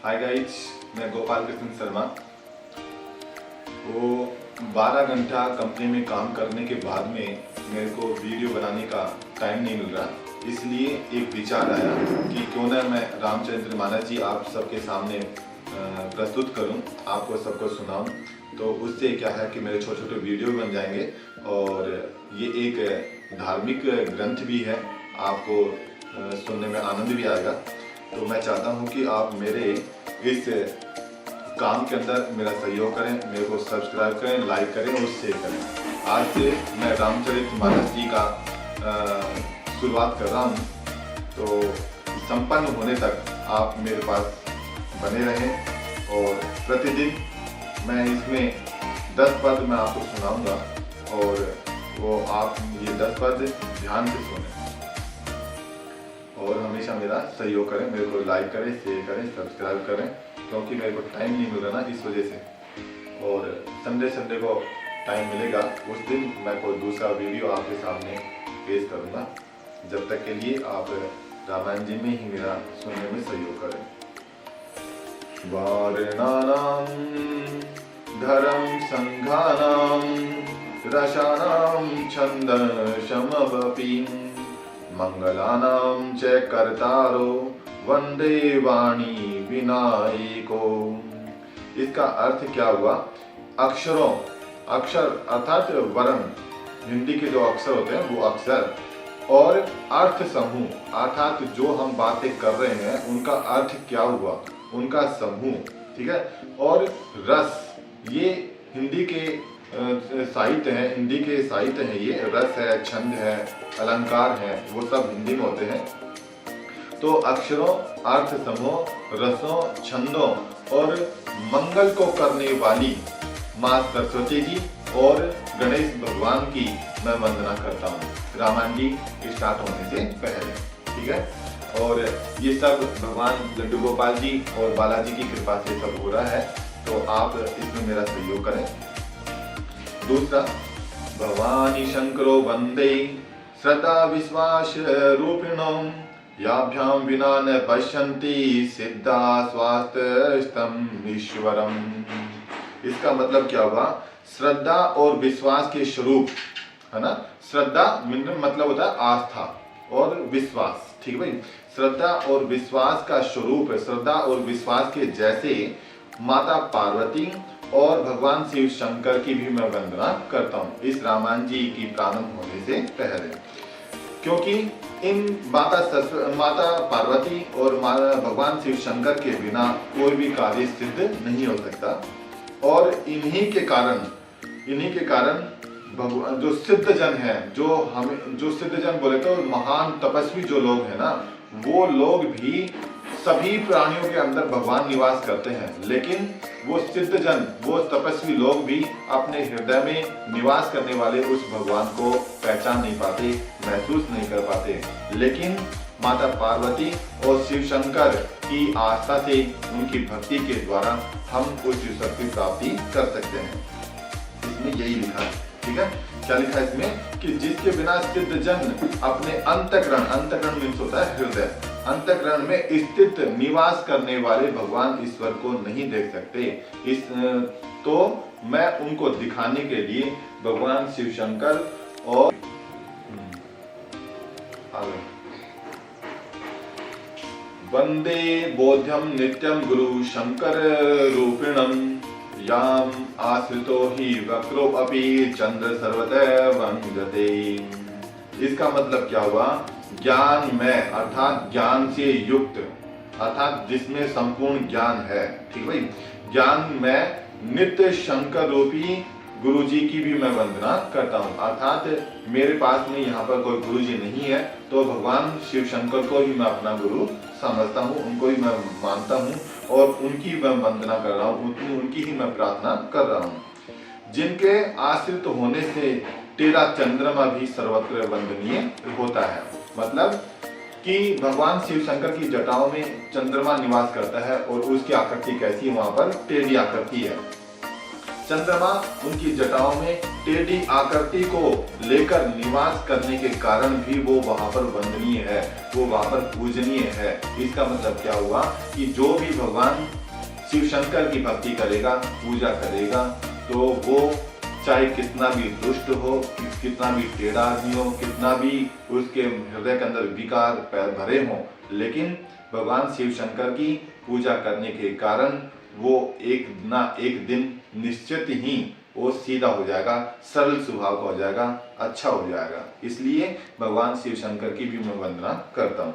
Hi guys, मैं गोपाल कृष्ण शर्मा। वो 12 घंटा कंपनी में काम करने के बाद में मेरे को वीडियो बनाने का टाइम नहीं मिल रहा, इसलिए एक विचार आया कि क्यों ना मैं रामचरित मानस जी आप सबके सामने प्रस्तुत करूं, आपको सबको सुनाऊं। तो उससे क्या है कि मेरे छोटे छोटे वीडियो बन जाएंगे और ये एक धार्मिक ग्रंथ भी है, आपको सुनने में आनंद भी आएगा। तो मैं चाहता हूं कि आप मेरे इस काम के अंदर मेरा सहयोग करें, मेरे को सब्सक्राइब करें, लाइक करें और शेयर करें। आज से मैं रामचरित मानस जी का शुरुआत कर रहा हूं, तो संपन्न होने तक आप मेरे पास बने रहें और प्रतिदिन मैं इसमें 10 पद मैं आपको सुनाऊंगा और वो आप ये 10 पद ध्यान से सुनें और हमेशा मेरा सहयोग करें, मेरे को लाइक करें, शेयर करें, सब्सक्राइब करें, क्योंकि मेरे को टाइम नहीं मिल रहा ना, इस वजह से। और संडे को टाइम मिलेगा, उस दिन मैं कोई दूसरा वीडियो आपके सामने पेश करूँगा। जब तक के लिए आप रामायण जी में ही मेरा सुनने में सहयोग करें। वारणानां धरम संघानां रसानां छन्दसमवपि मंगलानां च कर्तारो वंदे वाणी विनायको। इसका अर्थ क्या हुआ? अक्षर अर्थात वर्ण, हिंदी के जो अक्षर होते हैं वो अक्षर, और अर्थ समूह अर्थात जो हम बातें कर रहे हैं उनका अर्थ क्या हुआ, उनका समूह, ठीक है। और रस, ये हिंदी के साहित्य है, हिंदी के साहित्य है, ये रस है, छंद है, अलंकार है, वो सब हिंदी में होते हैं। तो अक्षरों, अर्थ समूह, रसों, छंदों और मंगल को करने वाली माँ सरस्वती जी और गणेश भगवान की मैं वंदना करता हूँ रामायण जी स्टार्ट होने से पहले, ठीक है। और ये सब भगवान लड्डू गोपाल जी और बालाजी की कृपा से सब हो रहा है, तो आप इसमें मेरा सहयोग करें। दूसरा, भवानी शंकरो वंदे श्रद्धा विश्वास रूपिणो याभ्याम विना न पश्यन्ति सिद्धा स्वास्थ्यस्तम ईश्वरम। इसका मतलब क्या हुआ? श्रद्धा और विश्वास के स्वरूप, है ना। श्रद्धा मतलब होता है आस्था और विश्वास, ठीक है भाई। श्रद्धा और विश्वास का स्वरूप है, श्रद्धा और विश्वास के जैसे माता पार्वती और भगवान शिव शंकर की भी मैं वंदना करता हूँ इस रामायण जी की प्रारंभ होने से पहले, क्योंकि इन माता पार्वती और भगवान शिव शंकर के बिना कोई भी कार्य सिद्ध नहीं हो सकता। और इन्हीं के कारण भगवान जो सिद्ध जन है, जो सिद्ध जन बोले तो महान तपस्वी जो लोग हैं ना, वो लोग भी सभी प्राणियों के अंदर भगवान निवास करते हैं, लेकिन वो सिद्ध जन, वो तपस्वी लोग भी अपने हृदय में निवास करने वाले उस भगवान को पहचान नहीं पाते, महसूस नहीं कर पाते। लेकिन माता पार्वती और शिव शंकर की आस्था से, उनकी भक्ति के द्वारा हम उस शक्ति प्राप्ति कर सकते हैं। इसमें यही लिखा है, ठीक है। क्या लिखा है इसमें कि जिसके बिना सिद्ध जन अपने अंतःकरण मीन्स होता है हृदय, अंतःकरण में स्थित निवास करने वाले भगवान ईश्वर को नहीं देख सकते। तो मैं उनको दिखाने के लिए भगवान शिव शंकर और वंदे बोध्यम नित्यम गुरु शंकर रूपिणम याम आश्रितो ही वक्रो अपि चंद्र सर्वतः वंदते। इसका मतलब क्या हुआ? ज्ञान में अर्थात ज्ञान से युक्त, अर्थात जिसमें संपूर्ण ज्ञान है, ठीक भाई। ज्ञान में नित्य शंकर रूपी गुरु जी की भी मैं वंदना करता हूँ, अर्थात मेरे पास में यहाँ पर कोई गुरु जी नहीं है, तो भगवान शिव शंकर को ही मैं अपना गुरु समझता हूँ, उनको ही मैं मानता हूँ और उनकी मैं वंदना कर रहा हूँ, उनकी ही मैं प्रार्थना कर रहा हूँ। जिनके आश्रित होने से तेरा चंद्रमा भी सर्वत्र वंदनीय होता है। मतलब कि भगवान शिव शंकर की जटाओं में चंद्रमा निवास करता है और उसकी आकृति कैसी है? वहां पर टेढ़ी आकृति है। चंद्रमा उनकी जटाओं में टेढ़ी आकृति को लेकर निवास करने के कारण भी वो वहां पर वंदनीय है, वो वहां पर पूजनीय है। इसका मतलब क्या हुआ कि जो भी भगवान शिव शंकर की भक्ति करेगा, पूजा करेगा, तो वो चाहे कितना भी दुष्ट हो, कितना भी टेढ़ा आदमी हो, कितना भी उसके हृदय के अंदर विकार भरे हों, लेकिन भगवान शिव शंकर की पूजा करने के कारण वो एक ना एक दिन निश्चित ही वो सीधा हो जाएगा, सरल स्वभाव का हो जाएगा, अच्छा हो जाएगा। इसलिए भगवान शिव शंकर की भी मैं वंदना करता हूँ।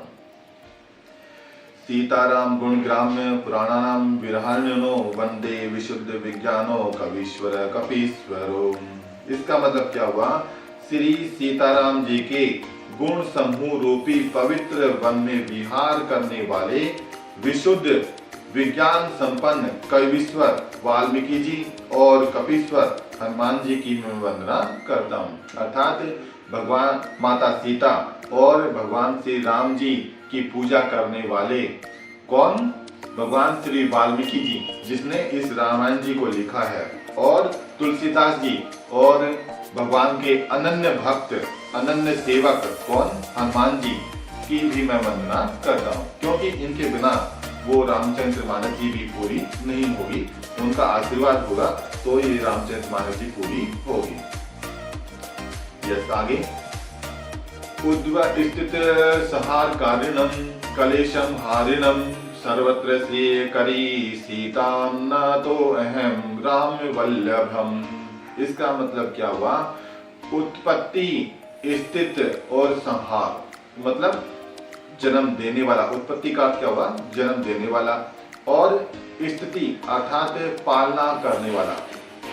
सीताराम गुण ग्राम्य पुराणानाम विरहान्यो वंदे विशुद्ध विज्ञानो कवीश्वर कपीश्वरो। इसका मतलब क्या हुआ? श्री सीताराम जी के गुण समूह रूपी पवित्र वन में विहार करने वाले विशुद्ध विज्ञान संपन्न कवीश्वर वाल्मीकि जी और कपीश्वर हनुमान जी की मैं वंदना करता हूँ। अर्थात भगवान माता सीता और भगवान श्री राम जी की पूजा करने वाले कौन? भगवान श्री वाल्मीकि जी, जिसने इस रामायण जी को लिखा है, और तुलसीदास जी, और भगवान के अनन्य भक्त अनन्य सेवक कौन? हनुमान जी की भी मैं वंदना करता हूँ, क्योंकि इनके बिना वो रामचरित मानस जी भी पूरी नहीं होगी। उनका आशीर्वाद होगा तो ये रामचरित मानस जी पूरी होगी। यस, आगे उद्वस्थित सहार कारिणम कलेशम हारिणम सर्वत्र श्रेयकरी सीताम न तो अहम राम वल्लभम। इसका मतलब क्या हुआ? उत्पत्ति, स्थित और संहार, मतलब जन्म देने वाला। उत्पत्ति का क्या हुआ? जन्म देने वाला। और स्थिति अर्थात पालना करने वाला,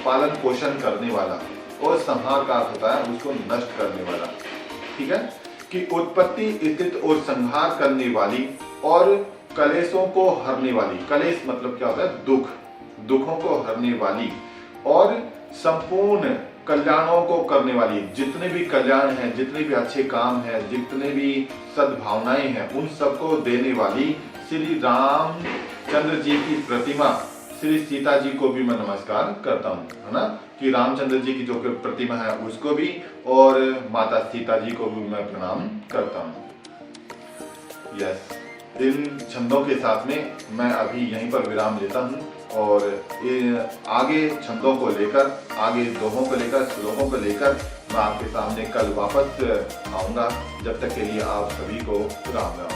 पालन पोषण करने वाला। और संहार का अर्थ होता है उसको नष्ट करने वाला। ठीक है, कि उत्पत्ति, स्थिति और संहार करने वाली और कलेशों को हरने वाली। कलेश मतलब क्या होता है? दुख, दुखों को हरने वाली और संपूर्ण कल्याणों को करने वाली। जितने भी कल्याण हैं, जितने भी अच्छे काम हैं, जितने भी सद्भावनाएं हैं, उन सबको देने वाली श्री रामचंद्र जी की प्रतिमा श्री सीता जी को भी मैं नमस्कार करता हूँ, है ना। कि रामचंद्र जी की जो प्रतिमा है उसको भी, और माता सीता जी को भी मैं प्रणाम करता हूँ। यस, इन छंदों के साथ में मैं अभी यहीं पर विराम लेता हूँ, और आगे छंदों को लेकर, आगे दोहों को लेकर, श्लोकों को लेकर मैं आपके सामने कल वापस आऊँगा। जब तक के लिए आप सभी को राम राम।